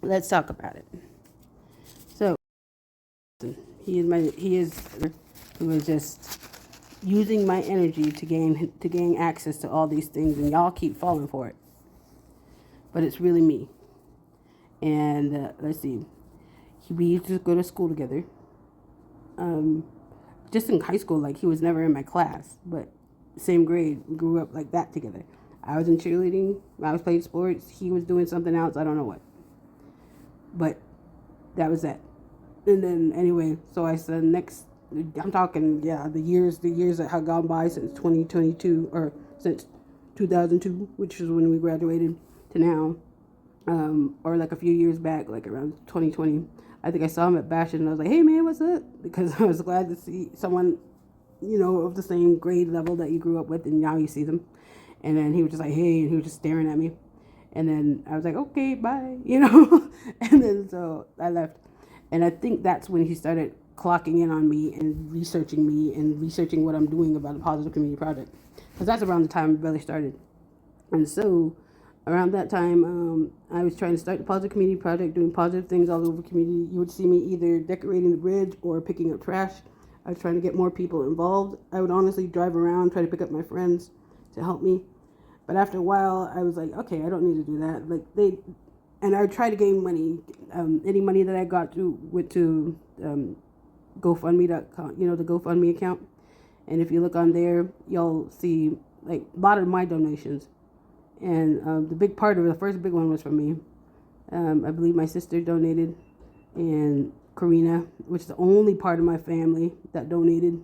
let's talk about it. So he is who is just using my energy to gain access to all these things, and y'all keep falling for it. But it's really me. And let's see, we used to go to school together. Just in high school, like he was never in my class, but same grade. We grew up like that together. I was in cheerleading. I was playing sports. He was doing something else. I don't know what. But that was that. And then anyway, so I said next. I'm talking the years that have gone by since 2022 or since 2002, which is when we graduated, to now, or like a few years back, like around 2020. I think I saw him at Bastion and I was like, hey man, what's up? Because I was glad to see someone, of the same grade level that you grew up with, and now you see them. And then he was just like, hey, and he was just staring at me. And then I was like, okay, bye, And then so I left. And I think that's when he started clocking in on me and researching what I'm doing about the Positive Community Project. Because that's around the time it really started. And so around that time, I was trying to start the Positive Community Project, doing positive things all over the community. You would see me either decorating the bridge or picking up trash. I was trying to get more people involved. I would honestly drive around, try to pick up my friends to help me. But after a while, I was like, okay, I don't need to do that. And I would try to gain money. Any money that I got went to GoFundMe.com, the GoFundMe account. And if you look on there, you'll see like a lot of my donations. And the big part of it, the first big one was from me. I believe my sister donated, and Karina, which is the only part of my family that donated.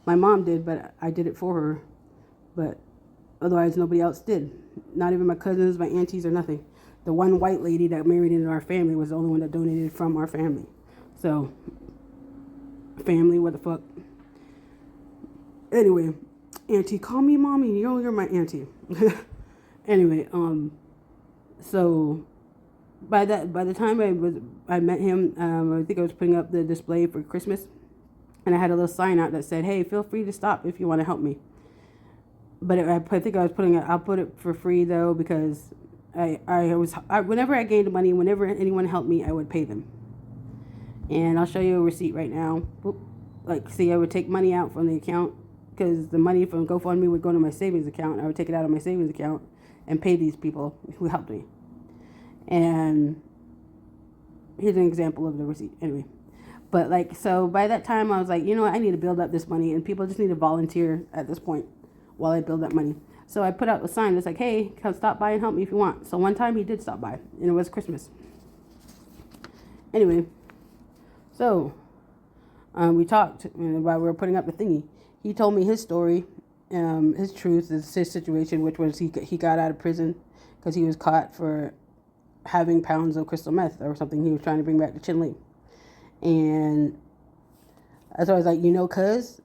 My mom did, but I did it for her. But otherwise, nobody else did. Not even my cousins, my aunties, or nothing. The one white lady that married into our family was the only one that donated from our family. So, family, what the fuck? Anyway, auntie, call me mommy. You're my auntie. Anyway, so by the time I met him, I think I was putting up the display for Christmas, and I had a little sign out that said, "Hey, feel free to stop if you want to help me." But I think I was putting it. I'll put it for free though, because whenever I gained money, whenever anyone helped me, I would pay them. And I'll show you a receipt right now. Like, see, I would take money out from the account, because the money from GoFundMe would go to my savings account. I would take it out of my savings account and pay these people who helped me. And here's an example of the receipt. Anyway, but so by that time I was like, I need to build up this money, and people just need to volunteer at this point while I build that money. So I put out a sign that's like, hey, come stop by and help me if you want. So one time he did stop by, and it was Christmas. Anyway, so we talked while we were putting up the thingy. He told me his story, his truth, his situation, which was he got out of prison because he was caught for having pounds of crystal meth or something he was trying to bring back to Chinle. And so I was like, cuz?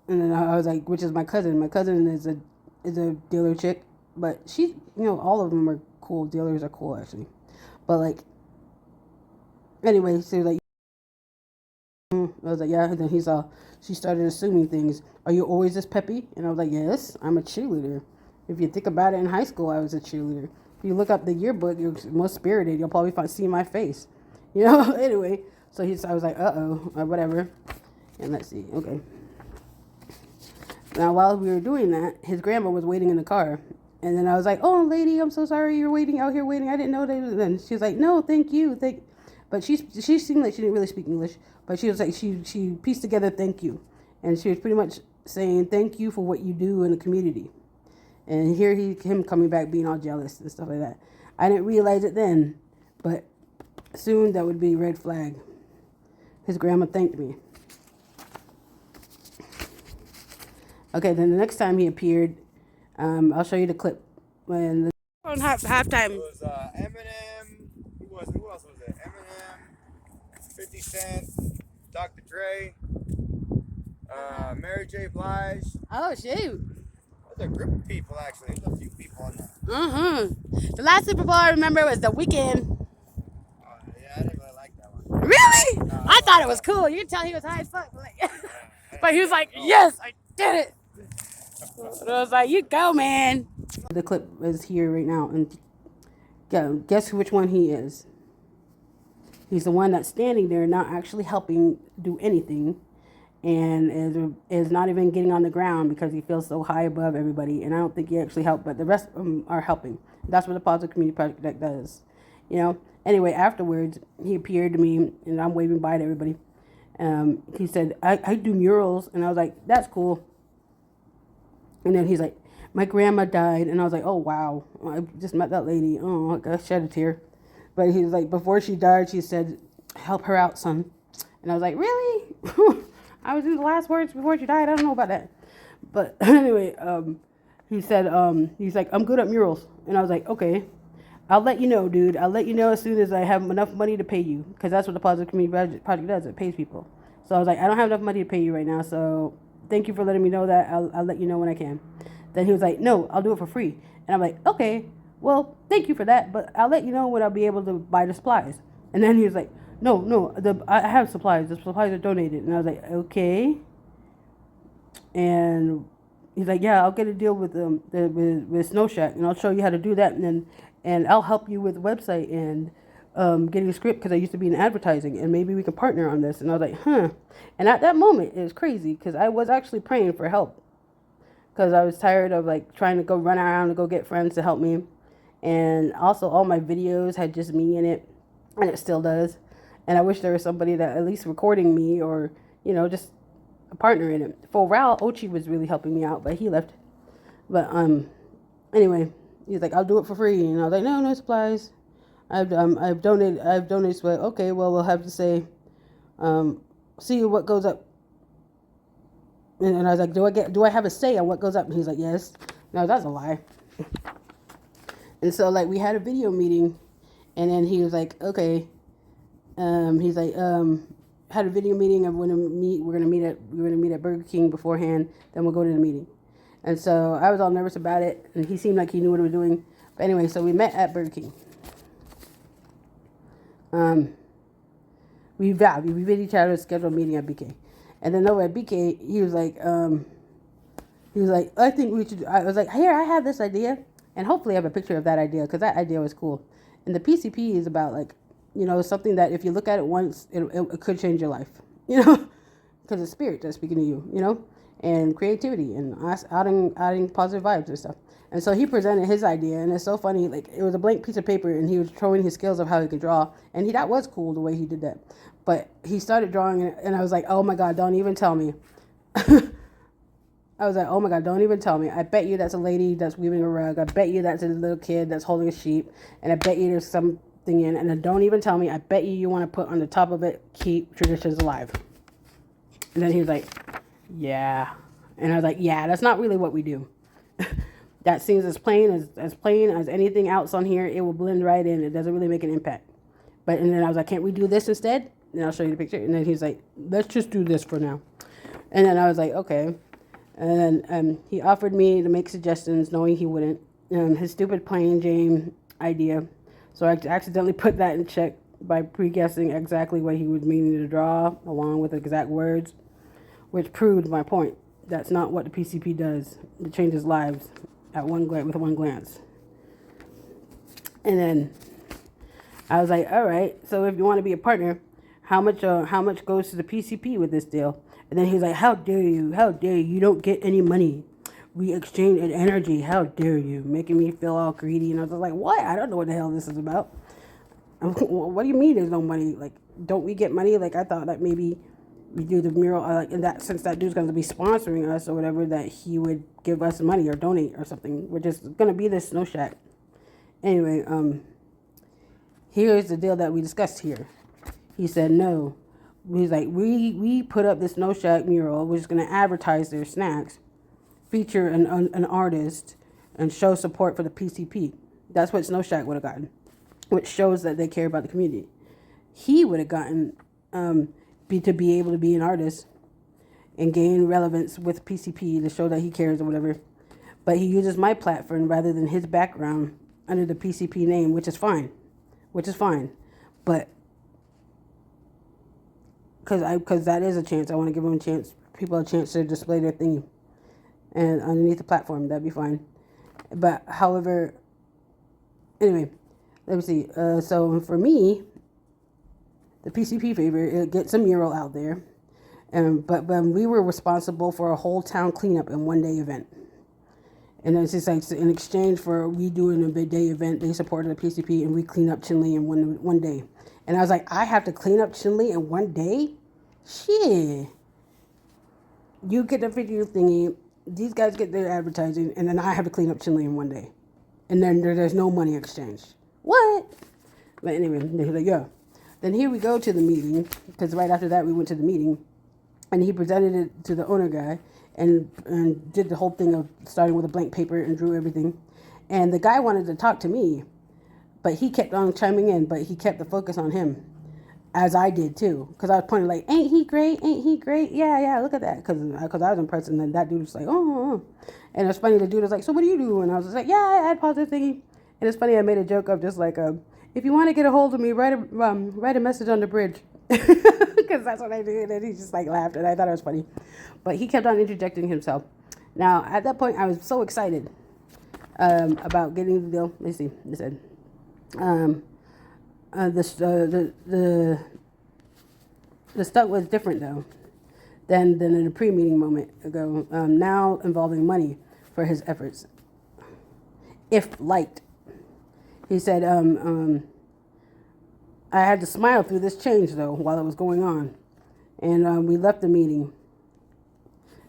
And then I was like, which is my cousin. My cousin is a dealer chick, but she, all of them are cool. Dealers are cool, actually. But anyway, so like, I was like, yeah. And then she started assuming things. Are you always this peppy? And I was like, yes, I'm a cheerleader. If you think about it, in high school, I was a cheerleader. If you look up the yearbook, you're most spirited. You'll probably see my face. Anyway, so I was like, uh-oh, or whatever. And let's see, okay. Now, while we were doing that, his grandma was waiting in the car. And then I was like, oh, lady, I'm so sorry you're waiting out here waiting. I didn't know that. Then she was like, no, thank you. But she seemed like she didn't really speak English. But she was like, she pieced together thank you. And she was pretty much saying thank you for what you do in the community. And here him coming back being all jealous and stuff like that. I didn't realize it then. But soon that would be a red flag. His grandma thanked me. Okay, then the next time he appeared, I'll show you the clip when on halftime. It was Eminem. Who else was it? Eminem, 50 Cent, Dr. Dre, Mary J. Blige. Oh shoot! There's a group of people actually. There's a few people on there. The last Super Bowl I remember was The Weeknd. Yeah, I didn't really like that one. Really? No, I thought it was cool. You can tell he was high as fuck. But he was like, yes, I did it. And I was like, you go, man. The clip is here right now. And Guess which one he is? He's the one that's standing there, not actually helping do anything, and is not even getting on the ground because he feels so high above everybody. And I don't think he actually helped, but the rest of them are helping. That's what the Positive Community Project does, you know. Anyway, afterwards, he appeared to me, and I'm waving bye to everybody. He said, I do murals, and I was like, that's cool. And then he's like, my grandma died, and I was like, oh wow, I just met that lady. Oh, I shed a tear. But he was like, before she died, she said, help her out, son. And I was like, really? I was in the last words before she died. I don't know about that. But anyway, he said, he's like, I'm good at murals. And I was like, okay, I'll let you know, dude. I'll let you know as soon as I have enough money to pay you. Because that's what the Positive Community Project does. It pays people. So I was like, I don't have enough money to pay you right now. So thank you for letting me know that. I'll let you know when I can. Then he was like, no, I'll do it for free. And I'm like, okay, well, thank you for that. But I'll let you know when I'll be able to buy the supplies. And then he was like, no, I have supplies. The supplies are donated. And I was like, okay. And he's like, yeah, I'll get a deal with with Snowshack, and I'll show you how to do that, and I'll help you with the website and getting a script because I used to be in advertising, and maybe we can partner on this. And I was like, huh. And at that moment, it was crazy because I was actually praying for help because I was tired of like trying to go run around and go get friends to help me. And also all my videos had just me in it, and it still does. And I wish there was somebody that at least recording me or, you know, just a partner in it. For a while, Ochi was really helping me out, but he left. But anyway, he's like, I'll do it for free. And I was like, no supplies. I've donated sweat. Okay, well, we'll have to say, see what goes up. And I was like, do I have a say on what goes up? And he's like, yes. No, that's a lie. And so like we had a video meeting, and then he was like, okay. He's like, had a video meeting of when we're gonna meet at Burger King beforehand, then we'll go to the meeting. And so I was all nervous about it, and he seemed like he knew what he was doing. But anyway, so we met at Burger King. We met each other, scheduled a meeting at BK. And then over at BK, he was like, I think we should, I was like, here, I have this idea. And hopefully I have a picture of that idea, because that idea was cool. And the PCP is about like, you know, something that if you look at it once, it could change your life, you know, because it's spirit that's speaking to you, you know, and creativity and adding positive vibes and stuff. And so he presented his idea, and it's so funny. Like, it was a blank piece of paper, and he was showing his skills of how he could draw, and that was cool the way he did that. But he started drawing it, and I was like, oh my God, don't even tell me. I was like, oh my God, don't even tell me. I bet you that's a lady that's weaving a rug. I bet you that's a little kid that's holding a sheep, and I bet you there's something in, and then don't even tell me. I bet you want to put on the top of it, keep traditions alive. And then he was like, yeah. And I was like, yeah, that's not really what we do. That seems as plain as anything else on here. It will blend right in. It doesn't really make an impact. And then I was like, can't we do this instead? And I'll show you the picture. And then he's like, let's just do this for now. And then I was like, okay. And then he offered me to make suggestions, knowing he wouldn't. His stupid plain Jane idea. So I accidentally put that in check by pre-guessing exactly what he was meaning to draw, along with exact words, which proved my point. That's not what the PCP does. It changes lives with one glance. And then I was like, all right, so if you want to be a partner, how much goes to the PCP with this deal? And then he's like, how dare you? How dare you? You don't get any money. We exchange an energy. How dare you? Making me feel all greedy. And I was like, what? I don't know what the hell this is about. What do you mean there's no money? Like, don't we get money? Like, I thought that maybe we do the mural, like, in that sense, that dude's going to be sponsoring us or whatever, that he would give us money or donate or something, which is going to be this Snow Shack. Anyway, here's the deal that we discussed here. He said, no. He's like, we put up this Snow Shack mural. We're just going to advertise their snacks, feature an artist, and show support for the PCP. That's what Snow Shack would have gotten, which shows that they care about the community. He would have gotten to be able to be an artist and gain relevance with PCP to show that he cares or whatever. But he uses my platform rather than his background under the PCP name, which is fine. But because that is a chance, I want to give people a chance to display their thing, and underneath the platform, that'd be fine. But however, anyway, let me see. So for me, the PCP favor, it gets a mural out there. But we were responsible for a whole town cleanup in 1 day event. And it's just like in exchange for we doing a big day event, they supported the PCP and we clean up Chinle in one day. And I was like, I have to clean up Chinle in 1 day? Shit. You get the video thingy, these guys get their advertising, and then I have to clean up Chinle in 1 day. And then there's no money exchange. What? But anyway, they're like, yeah. Then here we go to the meeting, because right after that we went to the meeting, and he presented it to the owner guy, and did the whole thing of starting with a blank paper and drew everything. And the guy wanted to talk to me, but he kept on chiming in, but he kept the focus on him, as I did too, because I was pointing like, ain't he great? Ain't he great? Yeah, look at that, because I was impressed, and then that dude was like, oh. And it's funny, the dude was like, so what do you do? And I was just like, yeah, I add positive thingy. And it's funny, I made a joke of just like, if you want to get a hold of me, write a message on the bridge. Because that's what I did, and he just like laughed, and I thought it was funny. But he kept on interjecting himself. Now, at that point, I was so excited about getting the deal. Let's see, he said, the stuff was different though than in a pre-meeting moment ago. Now involving money for his efforts, if liked. He said, I had to smile through this change, though, while it was going on. And we left the meeting.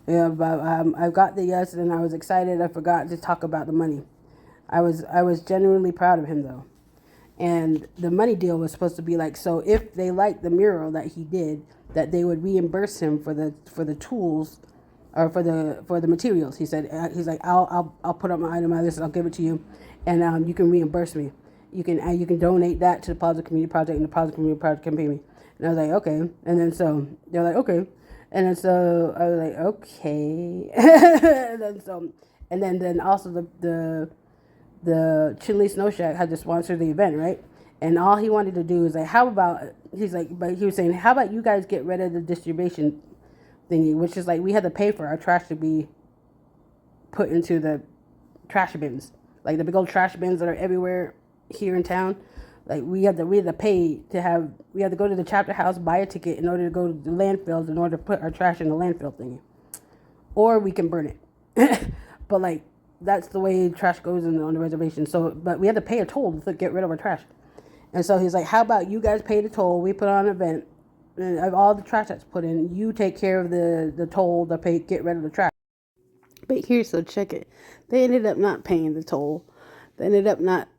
Yeah, but I got the yes, and I was excited. I forgot to talk about the money. I was genuinely proud of him, though. And the money deal was supposed to be like, so if they liked the mural that he did, that they would reimburse him for the tools, or for the materials. He said, he's like, I'll put up my item on my list, and I'll give it to you, and you can reimburse me. You can donate that to the Positive Community Project, and the Positive Community Project can pay me. And I was like, okay. And then so they're like, okay. And then so I was like, okay. and then also the Chinle Snowshack had to sponsor the event, right? And all he wanted to do is like, but he was saying, how about you guys get rid of the distribution thingy, which is like we had to pay for our trash to be put into the trash bins, like the big old trash bins that are everywhere here in town. Like we had to pay to have, we had to go to the chapter house, buy a ticket in order to go to the landfills in order to put our trash in the landfill thingy, or we can burn it. But like that's the way trash goes on the reservation. So, but we had to pay a toll to get rid of our trash. And so he's like, how about you guys pay the toll? We put on an event, and of all the trash that's put in, you take care of the toll to get rid of the trash. But here, so check it. They ended up not paying the toll. They ended up not.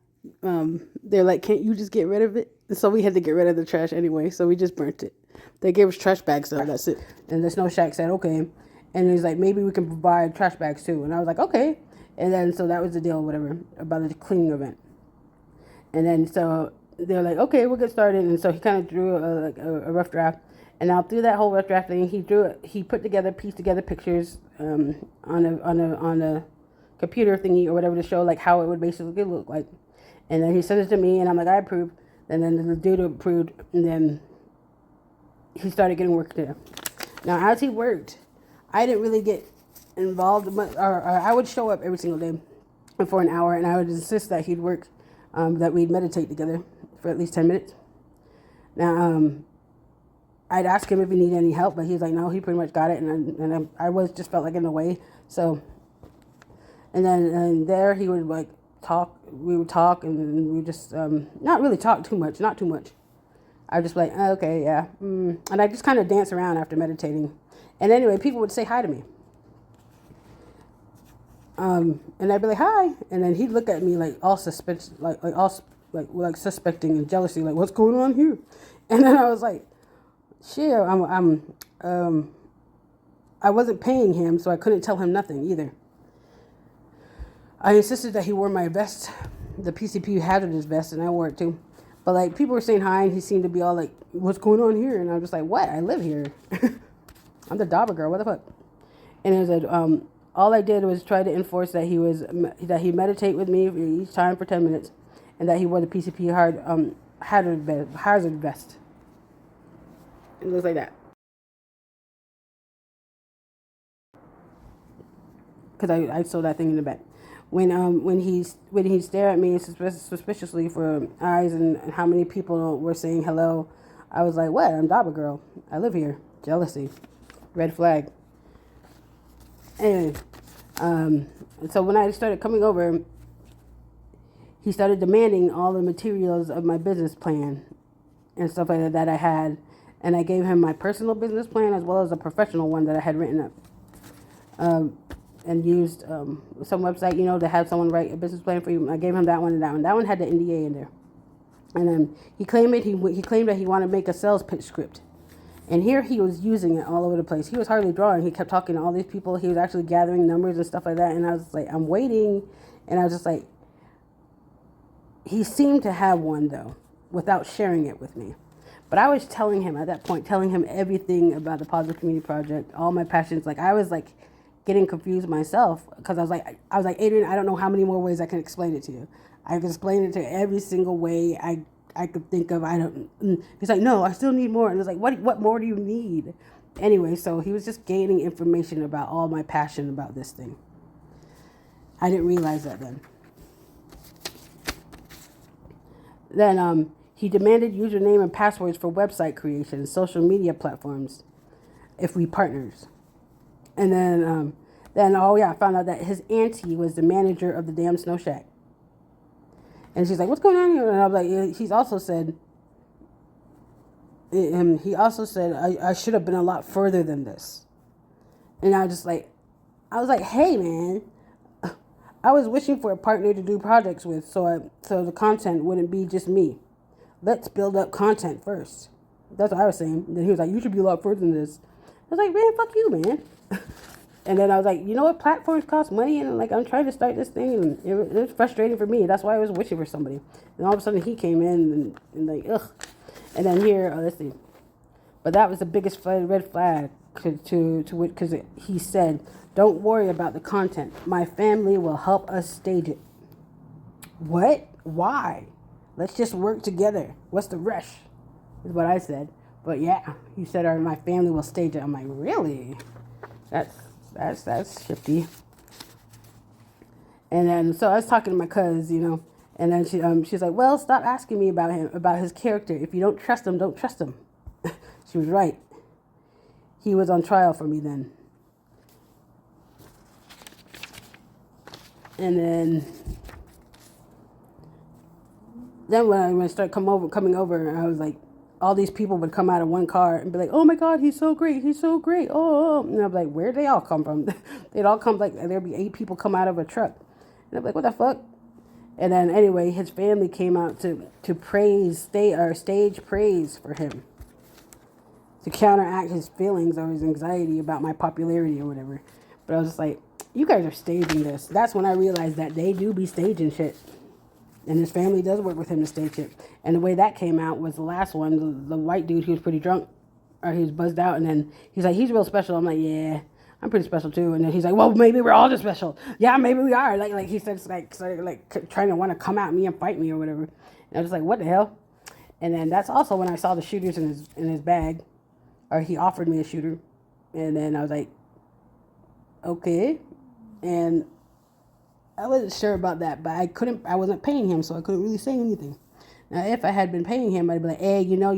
They're like, can't you just get rid of it? And so we had to get rid of the trash anyway. So we just burnt it. They gave us trash bags though. That's it. And the Snow Shack said, okay. And he's like, maybe we can provide trash bags too. And I was like, okay. And then so that was the deal, whatever, about the cleaning event. And then so they're like, okay, we'll get started. And so he kind of drew a rough draft. And now through that whole rough draft thing, he pieced together pictures on a computer thingy or whatever to show like how it would basically look like. And then he sent it to me, and I'm like, I approve. And then the dude approved, and then he started getting work there. Now, as he worked, I didn't really get involved, or I would show up every single day for an hour, and I would insist that he'd work, that we'd meditate together for at least 10 minutes. Now, I'd ask him if he needed any help, but he's like, no, he pretty much got it, and I just felt like in the way. So, and then there he would like talk. We would talk, and we just not really talk too much, not too much. I was just like, okay, yeah, and I just kind of dance around after meditating. And anyway, people would say hi to me, and I'd be like, hi, and then he'd look at me like all suspicious, like suspecting and jealousy, like what's going on here? And then I was like, shit, I wasn't paying him, so I couldn't tell him nothing either. I insisted that he wore my vest, the PCP hazardous vest, and I wore it too. But like people were saying hi, and he seemed to be all like, "What's going on here?" And I was just like, "What? I live here. I'm the Dauber girl. What the fuck?" And it was all I did was try to enforce that he meditate with me each time for 10 minutes, and that he wore the PCP hazard vest. It looks like that. Because I sold that thing in the back. when he stared at me suspiciously for eyes and how many people were saying hello, I was like, what? I'm Daba girl. I live here. Jealousy. Red flag. Anyway, so when I started coming over, he started demanding all the materials of my business plan and stuff like that I had. And I gave him my personal business plan as well as a professional one that I had written up. And used some website, to have someone write a business plan for you. I gave him that one and that one. That one had the NDA in there. And then he claimed that he wanted to make a sales pitch script. And here he was using it all over the place. He was hardly drawing. He kept talking to all these people. He was actually gathering numbers and stuff like that. And I was like, I'm waiting. And I was just like, he seemed to have one, though, without sharing it with me. But I was telling him at that point, everything about the Positive Community Project, all my passions. Like, I was like getting confused myself because I was like, Adrian, I don't know how many more ways I can explain it to you. I can explain it to every single way I could think of. He's like, no, I still need more. And I was like, what more do you need? Anyway, so he was just gaining information about all my passion about this thing. I didn't realize that then. Then he demanded username and passwords for website creation and social media platforms if we partners. And then I found out that his auntie was the manager of the damn snow shack. And she's like, what's going on here? And I was like, he also said, I should have been a lot further than this. And I was like, hey, man, I was wishing for a partner to do projects with so the content wouldn't be just me. Let's build up content first. That's what I was saying. And then he was like, you should be a lot further than this. I was like, man, fuck you, man. And then I was like, you know what? Platforms cost money. And like, I'm trying to start this thing. And it was frustrating for me. That's why I was wishing for somebody. And all of a sudden he came in and like, ugh. And then here, let's see. But that was the biggest red flag because he said, don't worry about the content. My family will help us stage it. What? Why? Let's just work together. What's the rush? Is what I said. But yeah, he said, my family will stage it. I'm like, really? That's shifty. And then, so I was talking to my cousin, and then she's like, well, stop asking me about his character. If you don't trust him, don't trust him. She was right. He was on trial for me then. And then when I started coming over, I was like, all these people would come out of one car and be like, oh my God, he's so great. He's so great. Oh. And I'm like, where'd they all come from? They'd all come, like, there'd be 8 people come out of a truck. And I'm like, what the fuck? And then anyway, his family came out to stage praise for him, to counteract his feelings or his anxiety about my popularity or whatever. But I was just like, you guys are staging this. That's when I realized that they do be staging shit. And his family does work with him to stage it. And the way that came out was the last one, the white dude, he was pretty drunk, or he was buzzed out. And then he's like, he's real special. I'm like, yeah, I'm pretty special too. And then he's like, well, maybe we're all just special. Yeah, maybe we are. Like he started trying to want to come at me and fight me or whatever. And I was like, what the hell? And then that's also when I saw the shooters in his bag, or he offered me a shooter. And then I was like, okay. And I wasn't sure about that, but I wasn't paying him, so I couldn't really say anything. Now, if I had been paying him, I'd be like, hey, you're not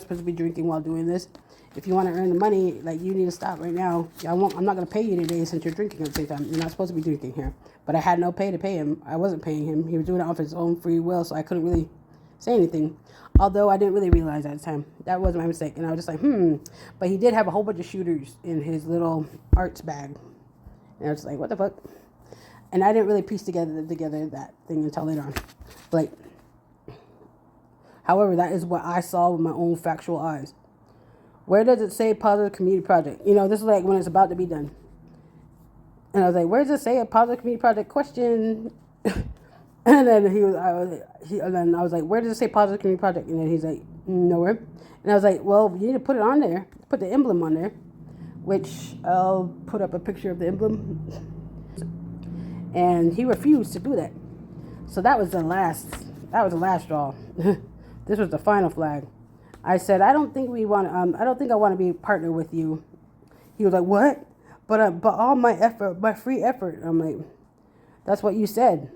supposed to be drinking while doing this. If you want to earn the money, like, you need to stop right now. I'm not going to pay you today since you're drinking at the same time. You're not supposed to be drinking here. But I had no pay to pay him. I wasn't paying him. He was doing it off his own free will, so I couldn't really say anything. Although I didn't really realize at the time. That was my mistake. And I was just like, But he did have a whole bunch of shooters in his little arts bag. And I was just like, what the fuck? And I didn't really piece together that thing until later on. Like, however, that is what I saw with my own factual eyes. Where does it say Positive Community Project? This is like when it's about to be done. And I was like, where does it say a Positive Community Project question? And then I was like, where does it say Positive Community Project? And then he's like, nowhere. And I was like, well, you need to put it on there. Put the emblem on there. Which I'll put up a picture of the emblem. And he refused to do that. So that was the last straw. This was the final flag. I said, I don't think I want to be a partner with you. He was like, what? But all my effort, my free effort. I'm like, That's what you said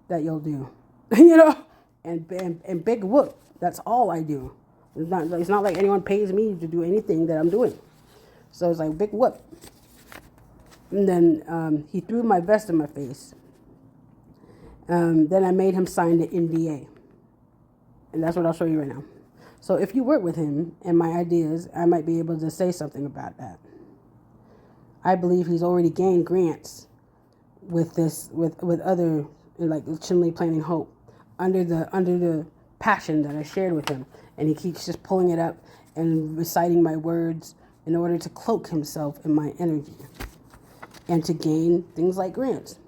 that you'll do. You know? And big whoop. That's all I do. It's not like anyone pays me to do anything that I'm doing. So it's like big whoop. And then he threw my vest in my face. Then I made him sign the NDA. And that's what I'll show you right now. So if you work with him and my ideas, I might be able to say something about that. I believe he's already gained grants with this, with other, like Chinley Planning Hope, under the passion that I shared with him, and he keeps just pulling it up and reciting my words in order to cloak himself in my energy and to gain things like grants.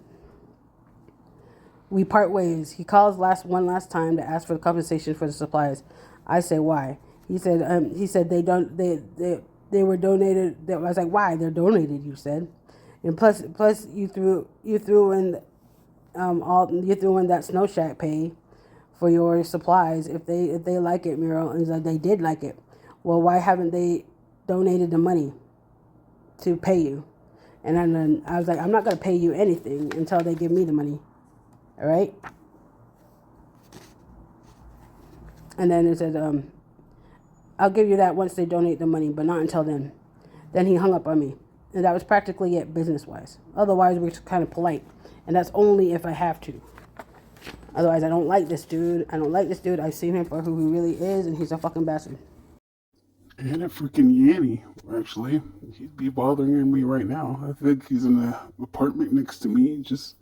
We part ways. He calls one last time to ask for the compensation for the supplies. I say why. He said they were donated. I was like, why? They're donated. You said, and plus you threw in you threw in that Snowshack pay for your supplies if they like it, Mural, and like they did like it. Well, why haven't they donated the money to pay you? And then I was like, I'm not gonna pay you anything until they give me the money. All right. And then it said, I'll give you that once they donate the money, but not until then. Then he hung up on me. And that was practically it business-wise. Otherwise, we're kind of polite. And that's only if I have to. Otherwise, I don't like this dude. I've seen him for who he really is, and he's a fucking bastard. And a freaking Yanny, actually. He'd be bothering me right now. I think he's in the apartment next to me, just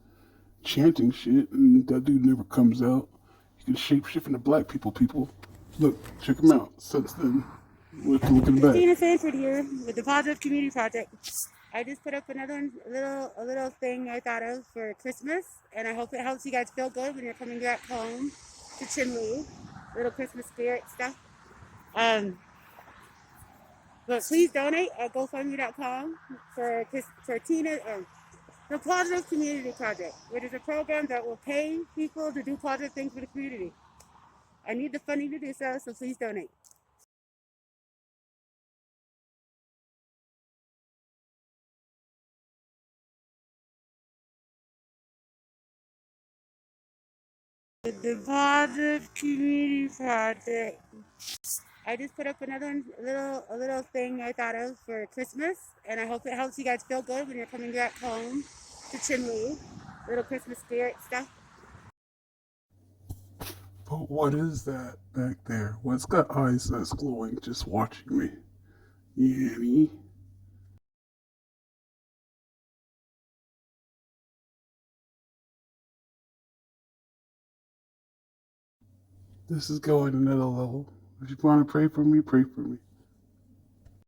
chanting shit, and that dude never comes out. He can shapeshift into black people. Look, check him out. Since then, looking back. Christina Sanford here with the Positive Community Project. I just put up another little thing I thought of for Christmas, and I hope it helps you guys feel good when you're coming back home to Chinley. Little Christmas spirit stuff. But please donate at GoFundMe.com for Tina. The Positive Community Project, which is a program that will pay people to do positive things for the community. I need the funding to do so please donate. The Positive Community Project. I just put up another little thing I thought of for Christmas, and I hope it helps you guys feel good when you're coming back home to Chinley. Little Christmas spirit stuff. But what is that back there? What's got eyes that's glowing just watching me? Yanny? This is going another level. If you want to pray for me, pray for me.